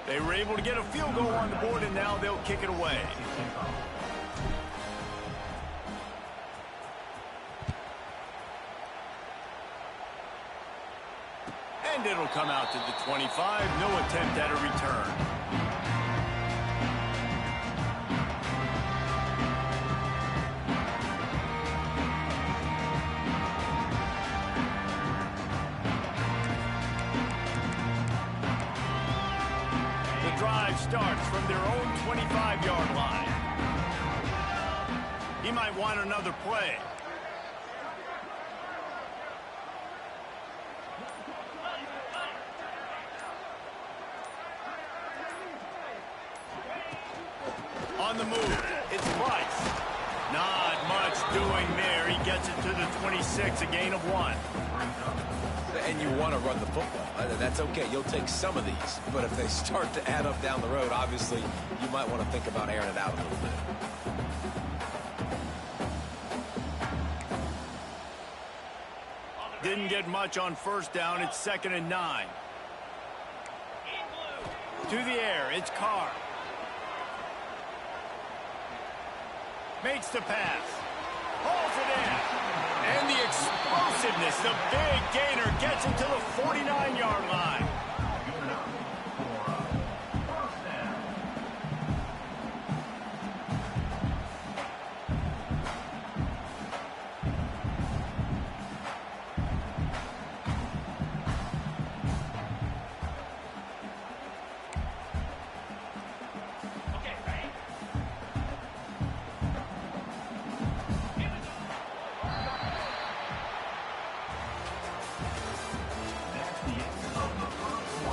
They were able to get a field goal on the board, and now they'll kick it away. And it'll come out to the 25. No attempt at a return. Drive starts from their own 25-yard line. He might want another play. On the move, it's Price. Not much doing there. He gets it to the 26, a gain of 1. And you want to run the football. That's okay. You'll take some of these. But if they start to add up down the road, obviously, you might want to think about airing it out a little bit. Didn't get much on first down. It's 2nd and 9. To the air. It's Carr. Makes the pass. Hauls it in. And the explosiveness, the big gainer, gets him to the 49-yard line.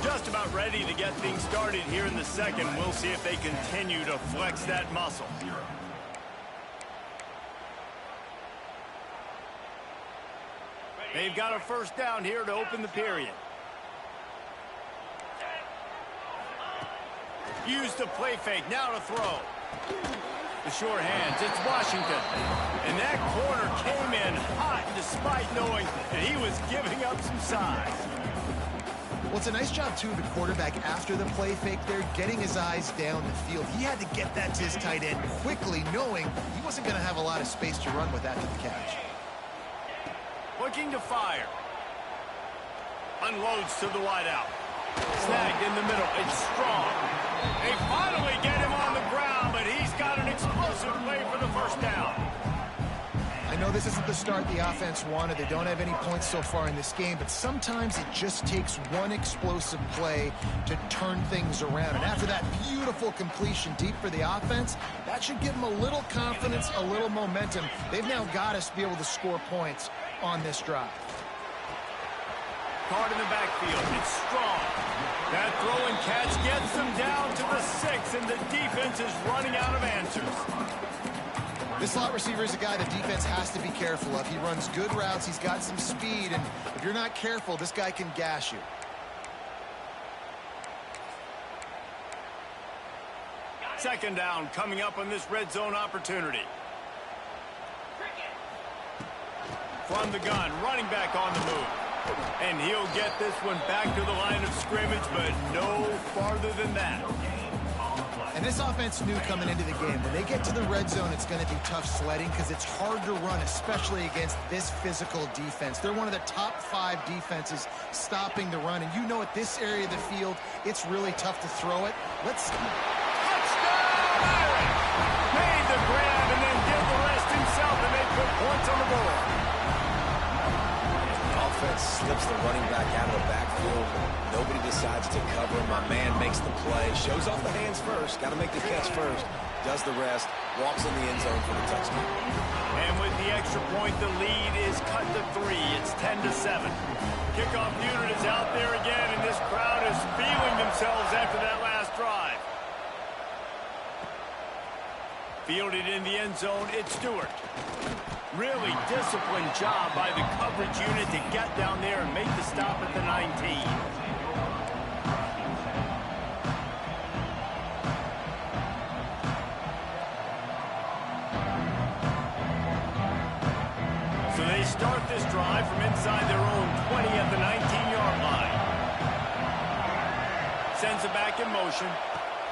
Just about ready to get things started here in the second. We'll see if they continue to flex that muscle. They've got a first down here to open the period. Use the play fake, now to throw. The sure hands, it's Washington. And that corner came in hot despite knowing that he was giving up some size. Well, it's a nice job, too, of the quarterback after the play fake there, getting his eyes down the field. He had to get that to his tight end quickly, knowing he wasn't going to have a lot of space to run with after the catch. Looking to fire. Unloads to the wideout. Snagged in the middle. It's Strong. They finally get him on the ground, but he's got an explosive play for the first down. I know this isn't the start the offense wanted. They don't have any points so far in this game, but sometimes it just takes one explosive play to turn things around. And after that beautiful completion deep for the offense, that should give them a little confidence, a little momentum. They've now got to be able to score points on this drive. Card in the backfield. It's Strong. That throw and catch gets them down to the 6, and the defense is running out of answers. This slot receiver is a guy the defense has to be careful of. He runs good routes. He's got some speed, and if you're not careful, this guy can gash you. Second down coming up on this red zone opportunity. From the gun, running back on the move. And he'll get this one back to the line of scrimmage, but no farther than that. And this offense knew coming into the game, when they get to the red zone, it's going to be tough sledding because it's hard to run, especially against this physical defense. They're one of the top 5 defenses stopping the run. And you know at this area of the field, it's really tough to throw it. Touchdown! Made the grab and then did the rest himself, and they put points on the board. Offense slips the running back out of the backfield. Nobody decides to cover him. My man makes the play. Shows off the hands first. Got to make the catch first. Does the rest. Walks in the end zone for the touchdown. And with the extra point, the lead is cut to 3. It's 10-7. Kickoff unit is out there again, and this crowd is feeling themselves after that last drive. Fielded in the end zone, it's Stewart. Really disciplined job by the coverage unit to get down there and make the stop at the 19. So they start this drive from inside their own 20 at the 19-yard line. sends it back in motion.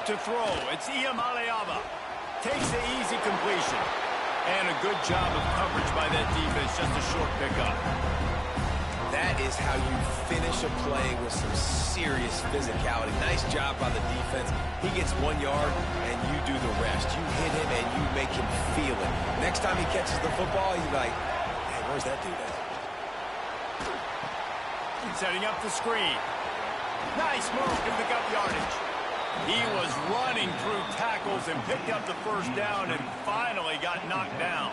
To throw, it's Ucla. Takes the easy completion. And a good job of coverage by that defense, just a short pickup. That is how you finish a play with some serious physicality. Nice job by the defense. He gets 1 yard, and you do the rest. You hit him, and you make him feel it. Next time he catches the football, he's like, hey, where's that dude at? Setting up the screen. Nice move to pick up yardage. He was running through tackles and picked up the first down and finally got knocked down.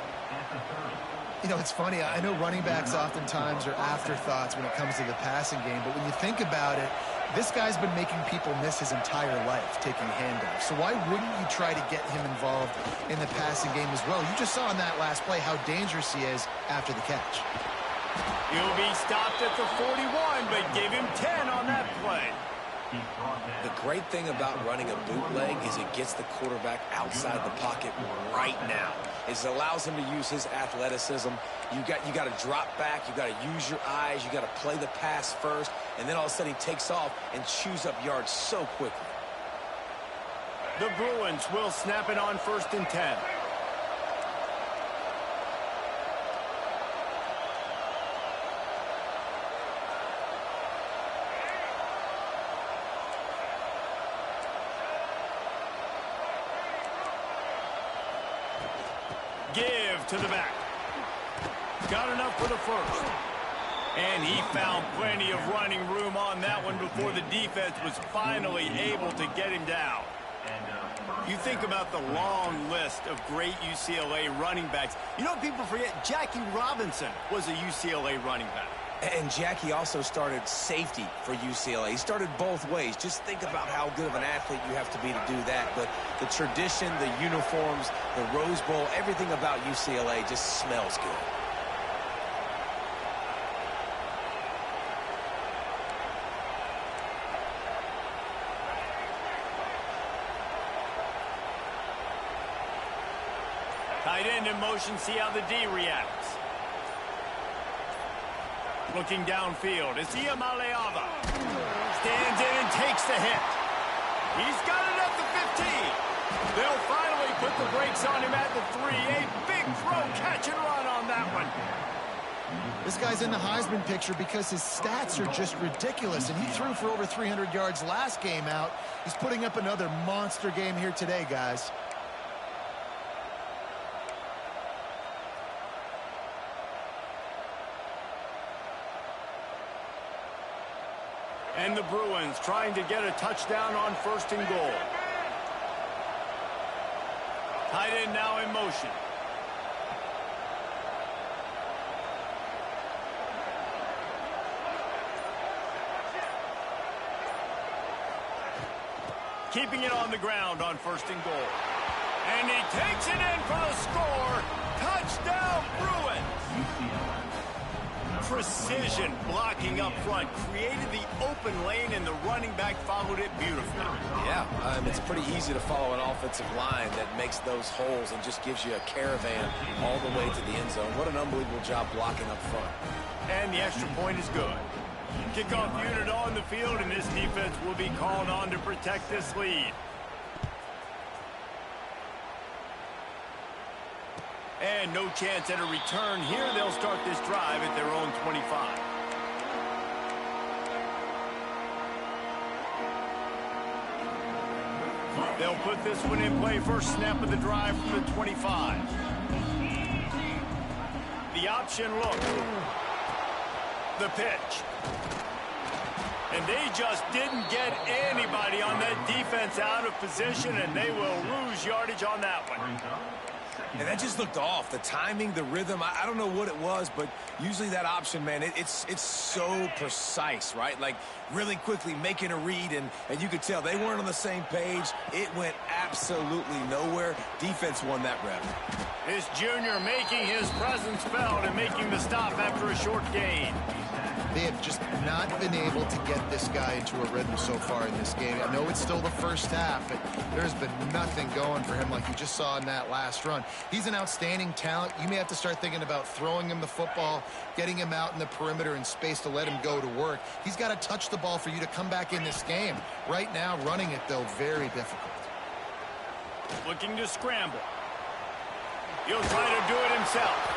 You know, it's funny. I know running backs oftentimes are afterthoughts when it comes to the passing game, but when you think about it, this guy's been making people miss his entire life taking handoffs. So why wouldn't you try to get him involved in the passing game as well? You just saw in that last play how dangerous he is after the catch. He'll be stopped at the 41, but give him 10 on that play. The great thing about running a bootleg is it gets the quarterback outside the pocket right now. It allows him to use his athleticism. You got to drop back. You got to use your eyes. You got to play the pass first, and then all of a sudden he takes off and chews up yards so quickly. The Bruins will snap it on 1st and 10. Give to the back. Got enough for the first. And he found plenty of running room on that one before the defense was finally able to get him down. You think about the long list of great UCLA running backs. You know what people forget? Jackie Robinson was a UCLA running back. And Jackie also started safety for UCLA. He started both ways. Just think about how good of an athlete you have to be to do that. But the tradition, the uniforms, the Rose Bowl, everything about UCLA just smells good. Tight end in motion, see how the D reacts. Looking downfield, it's Ucla. Stands in and takes the hit. He's got it at the 15. They'll finally put the brakes on him at the 3. A big throw, catch and run on that one. This guy's in the Heisman picture because his stats are just ridiculous, and he threw for over 300 yards last game out. He's putting up another monster game here today, guys. And the Bruins trying to get a touchdown on 1st and goal. Tight end now in motion. Keeping it on the ground on 1st and goal. And he takes it in for the score. Touchdown, Bruins! Precision blocking up front created the open lane, and the running back followed it beautifully. Yeah, it's pretty easy to follow an offensive line that makes those holes and just gives you a caravan all the way to the end zone. What an unbelievable job blocking up front. And the extra point is good. Kickoff unit on the field, and this defense will be called on to protect this lead. And no chance at a return here. They'll start this drive at their own 25. They'll put this one in play. First snap of the drive from the 25. The option look. The pitch. And they just didn't get anybody on that defense out of position, and they will lose yardage on that one. And that just looked off. The timing, the rhythm, I don't know what it was, but usually that option, man, it's so precise, right? Like really quickly making a read, and you could tell they weren't on the same page. It went absolutely nowhere. Defense won that rep. This junior making his presence felt and making the stop after a short gain. They have just not been able to get this guy into a rhythm so far in this game. I know it's still the first half, but there's been nothing going for him like you just saw in that last run. He's an outstanding talent. You may have to start thinking about throwing him the football, getting him out in the perimeter in space to let him go to work. He's got to touch the ball for you to come back in this game. Right now, running it, though, very difficult. Looking to scramble. He'll try to do it himself.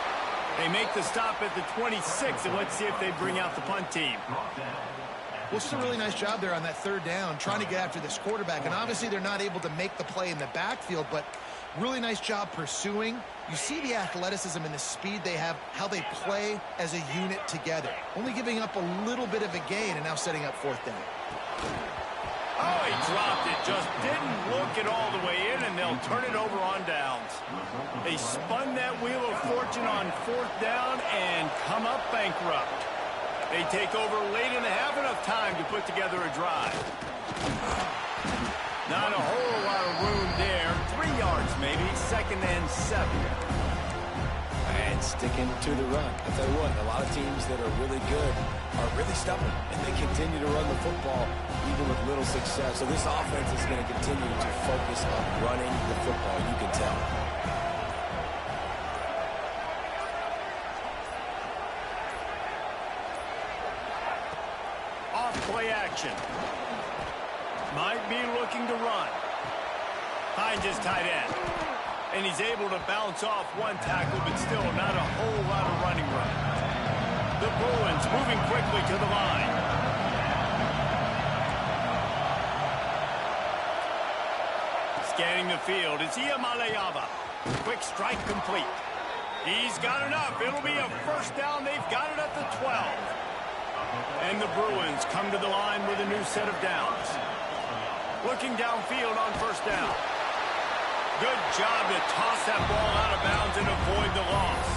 They make the stop at the 26, and let's see if they bring out the punt team. Well, it's a really nice job there on that third down, trying to get after this quarterback. And obviously they're not able to make the play in the backfield, but really nice job pursuing. You see the athleticism and the speed they have, how they play as a unit together. Only giving up a little bit of a gain and now setting up fourth down. Oh, he dropped it. Just didn't look it all the way in, and they'll turn it over on downs. They spun that wheel of fortune on fourth down and come up bankrupt. They take over late and have enough time to put together a drive. Not a whole lot of room there. 3 yards maybe, 2nd and 7. And sticking to the run. I'll tell you what, a lot of teams that are really good are really stubborn, and they continue to run the football even with little success. So this offense is going to continue to focus on running the football, you can tell. Off play action. Might be looking to run. Finds his tight end. And he's able to bounce off one tackle, but still not a whole lot of running room. The Bruins moving quickly to the line. Scanning the field, it's Iamaleava. Quick strike complete. He's got enough. It'll be a first down. They've got it at the 12. And the Bruins come to the line with a new set of downs. Looking downfield on first down. Good job to toss that ball out of bounds and avoid the loss.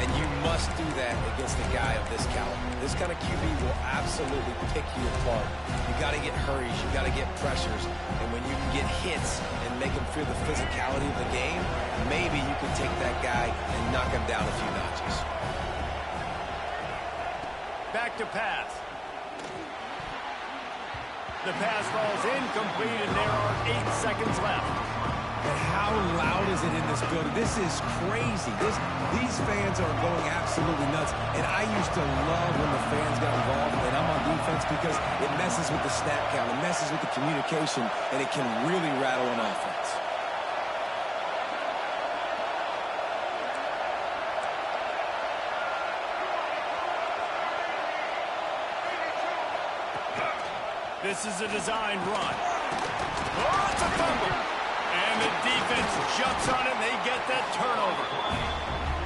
And you must do that against a guy of this caliber. This kind of QB will absolutely pick you apart. You got to get hurries, you got to get pressures, and when you can get hits and make him feel the physicality of the game, maybe you can take that guy and knock him down a few notches. Back to pass. The pass falls incomplete, and there are 8 seconds left. And how loud is it in this building? This is crazy. These fans are going absolutely nuts. And I used to love when the fans got involved and I'm on defense because it messes with the snap count, it messes with the communication, and it can really rattle an offense. This is a designed run. Oh, it's a fumble. And the defense jumps on it, and they get that turnover.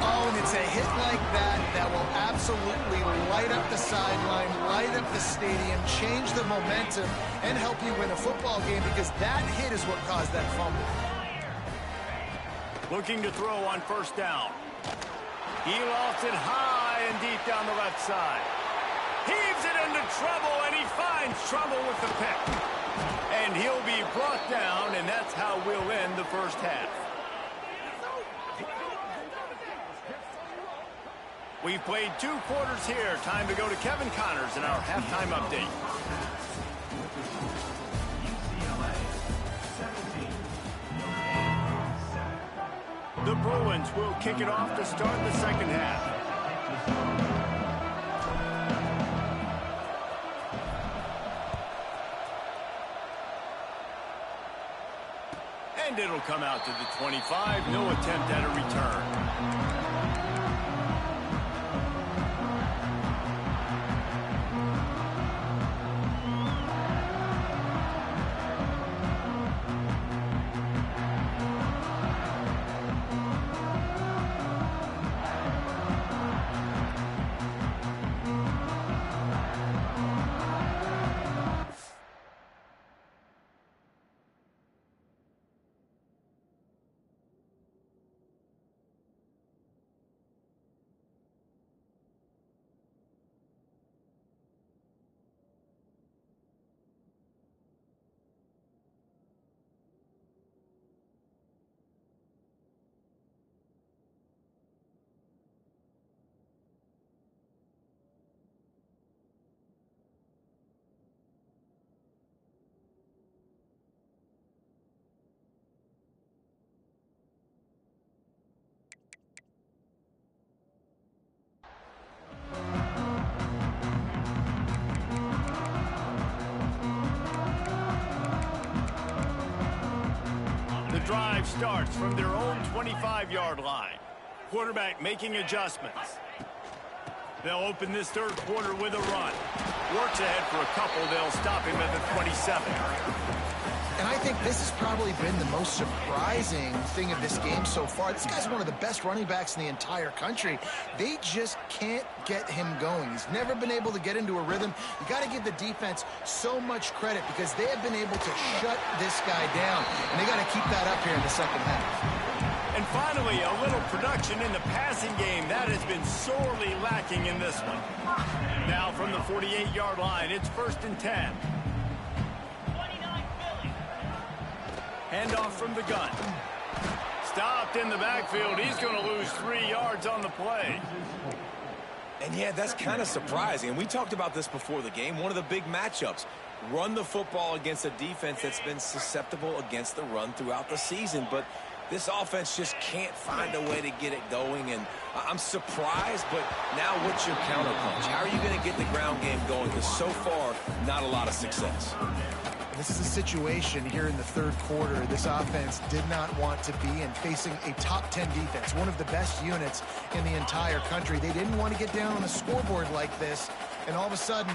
Oh, and it's a hit like that that will absolutely light up the sideline, light up the stadium, change the momentum, and help you win a football game because that hit is what caused that fumble. Looking to throw on first down. He lofts it high and deep down the left side. Heaves it into trouble, and he finds trouble with the pick. And he'll be brought down, and that's how we'll end the first half. We've played 2 quarters here. Time to go to Kevin Connors in our halftime update. The Bruins will kick it off to start the second half. And it'll come out to the 25. No attempt at a return. drive starts from their own 25-yard line. Quarterback making adjustments. They'll open this third quarter with a run. Works ahead for a couple. They'll stop him at the 27. And I think this has probably been the most surprising thing of this game so far. This guy's one of the best running backs in the entire country. They just can't get him going. He's never been able to get into a rhythm. You got to give the defense so much credit because they have been able to shut this guy down. And they got to keep that up here in the second half. And finally, a little production in the passing game. That has been sorely lacking in this one. Now from the 48-yard line, it's 1st and 10. Handoff from the gun. Stopped in the backfield. He's going to lose 3 yards on the play. And yeah, that's kind of surprising. And we talked about this before the game. One of the big matchups. Run the football against a defense that's been susceptible against the run throughout the season. But this offense just can't find a way to get it going. And I'm surprised, but now what's your counterpunch? How are you going to get the ground game going? Because so far, not a lot of success. This is a situation here in the third quarter this offense did not want to be in, facing a top 10 defense, one of the best units in the entire country. They didn't want to get down on the scoreboard like this and all of a sudden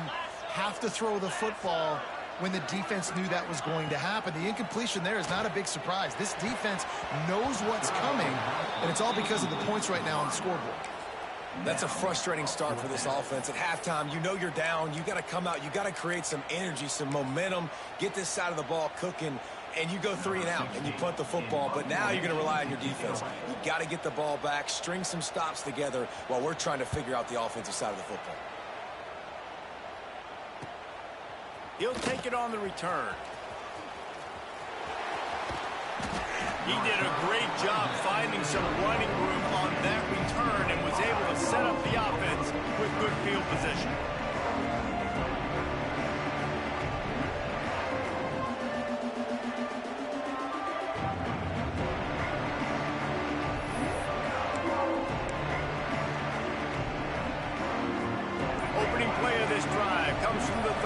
have to throw the football when the defense knew that was going to happen. The incompletion there is not a big surprise. This defense knows what's coming, and it's all because of the points right now on the scoreboard. That's a frustrating start for this offense. At halftime, you know you're down. You got to come out. You got to create some energy, some momentum, get this side of the ball cooking, and you go 3 and out, and you punt the football. But now you're going to rely on your defense. You got to get the ball back, string some stops together while we're trying to figure out the offensive side of the football. He'll take it on the return. He did a great job finding some running room on that return and was able to set up the offense with good field position. Opening play of this drive comes from the 34.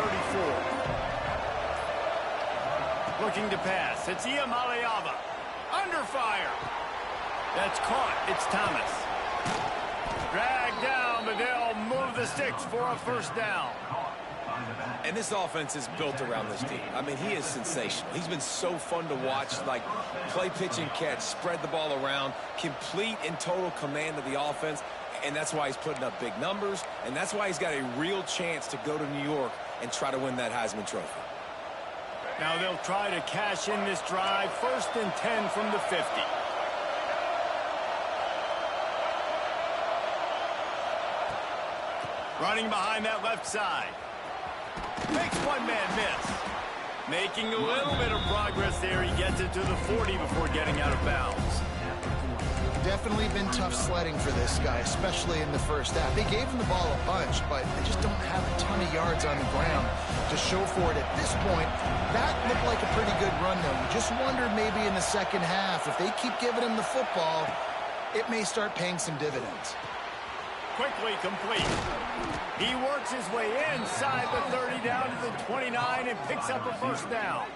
Looking to pass. It's Ucla. Under fire. That's caught. It's Thomas. Dragged down, but they'll move the sticks for a first down. And this offense is built around this team. I mean, he is sensational. He's been so fun to watch, like play, pitch, and catch, spread the ball around, complete and total command of the offense, and that's why he's putting up big numbers, and that's why he's got a real chance to go to New York and try to win that Heisman Trophy. Now they'll try to cash in this drive. 1st and 10 from the 50. Running behind that left side. Makes one man miss. Making a little bit of progress there. He gets it to the 40 before getting out of bounds. Definitely been tough sledding for this guy, especially in the first half. They gave him the ball a bunch, but they just don't have a ton of yards on the ground to show for it at this point. That looked like a pretty good run, though. You just wondered maybe in the second half, if they keep giving him the football, it may start paying some dividends. Quickly complete. He works his way inside the 30 down to the 29 and picks up a first down.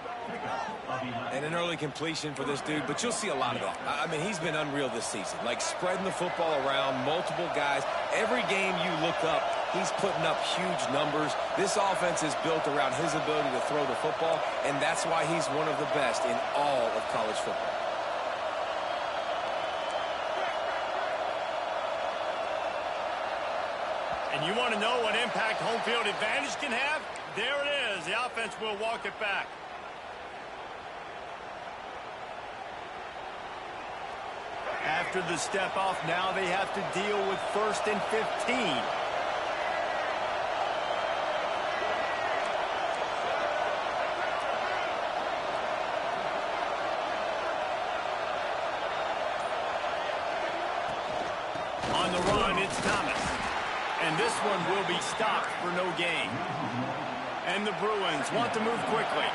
And an early completion for this dude, but you'll see a lot of that. I mean, he's been unreal this season, like spreading the football around, multiple guys. Every game you look up, he's putting up huge numbers. This offense is built around his ability to throw the football, and that's why he's one of the best in all of college football. And you want to know what impact home field advantage can have? There it is. The offense will walk it back. After the step off, now they have to deal with 1st and 15. On the run, it's Thomas. And this one will be stopped for no gain. And the Bruins want to move quickly.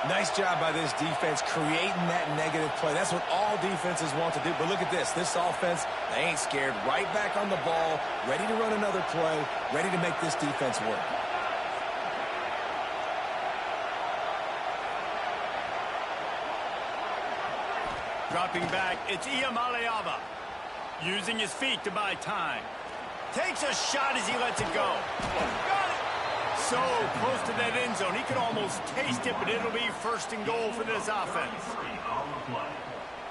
Nice job by this defense creating that negative play. That's what all defenses want to do. But look at this. This offense, they ain't scared. Right back on the ball, ready to run another play, ready to make this defense work. Dropping back, it's Iamaleava. Using his feet to buy time. Takes a shot as he lets it go. Got it! So close to that end zone, he could almost taste it, but it'll be first and goal for this offense.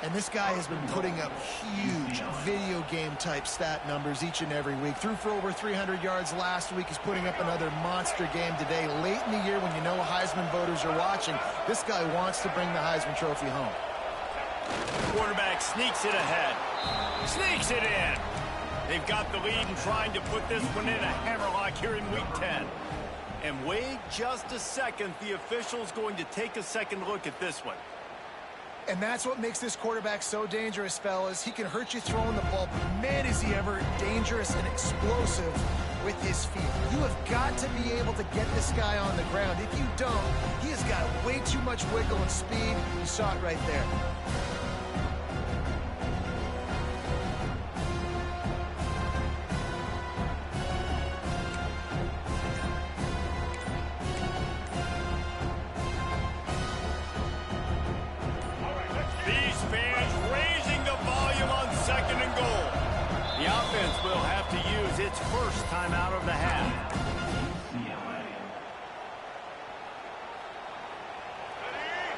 And this guy has been putting up huge video game type stat numbers each and every week. Threw for over 300 yards last week. He's putting up another monster game today. Late in the year when you know Heisman voters are watching, this guy wants to bring the Heisman Trophy home. Quarterback sneaks it ahead. Sneaks it in. They've got the lead and trying to put this one in a hammerlock here in Week 10. And wait just a second. The official's going to take a second look at this one. And that's what makes this quarterback so dangerous, fellas. He can hurt you throwing the ball, but man, is he ever dangerous and explosive with his feet. You have got to be able to get this guy on the ground. If you don't, he has got way too much wiggle and speed. You saw it right there. Its first time out of the half.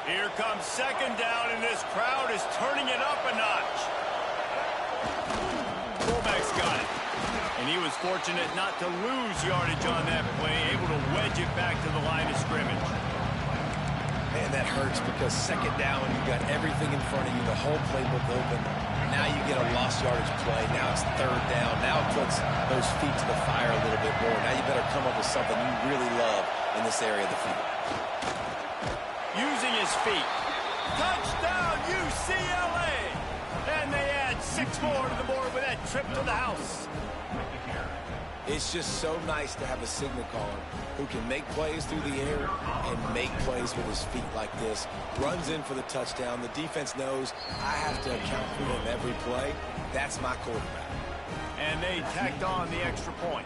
Here comes second down, and this crowd is turning it up a notch. Fullback's got it. And he was fortunate not to lose yardage on that play, able to wedge it back to the line of scrimmage. Man, that hurts because second down, you got everything in front of you, the whole playbook open. Now you get a lost yardage play. Now it's third down. Now it puts those feet to the fire a little bit more. Now you better come up with something you really love in this area of the field. Using his feet. Touchdown, UCLA! And they add 6 more to the board with that trip to the house. It's just so nice to have a signal caller who can make plays through the air and make plays with his feet like this. Runs in for the touchdown. The defense knows I have to account for him every play. That's my quarterback. And they tacked on the extra point.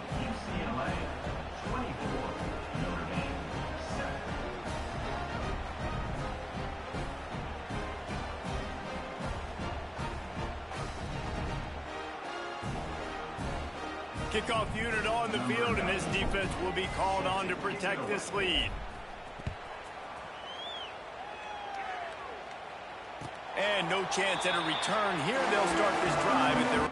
Kickoff unit on the field, and this defense will be called on to protect this lead. And no chance at a return here. They'll start this drive at their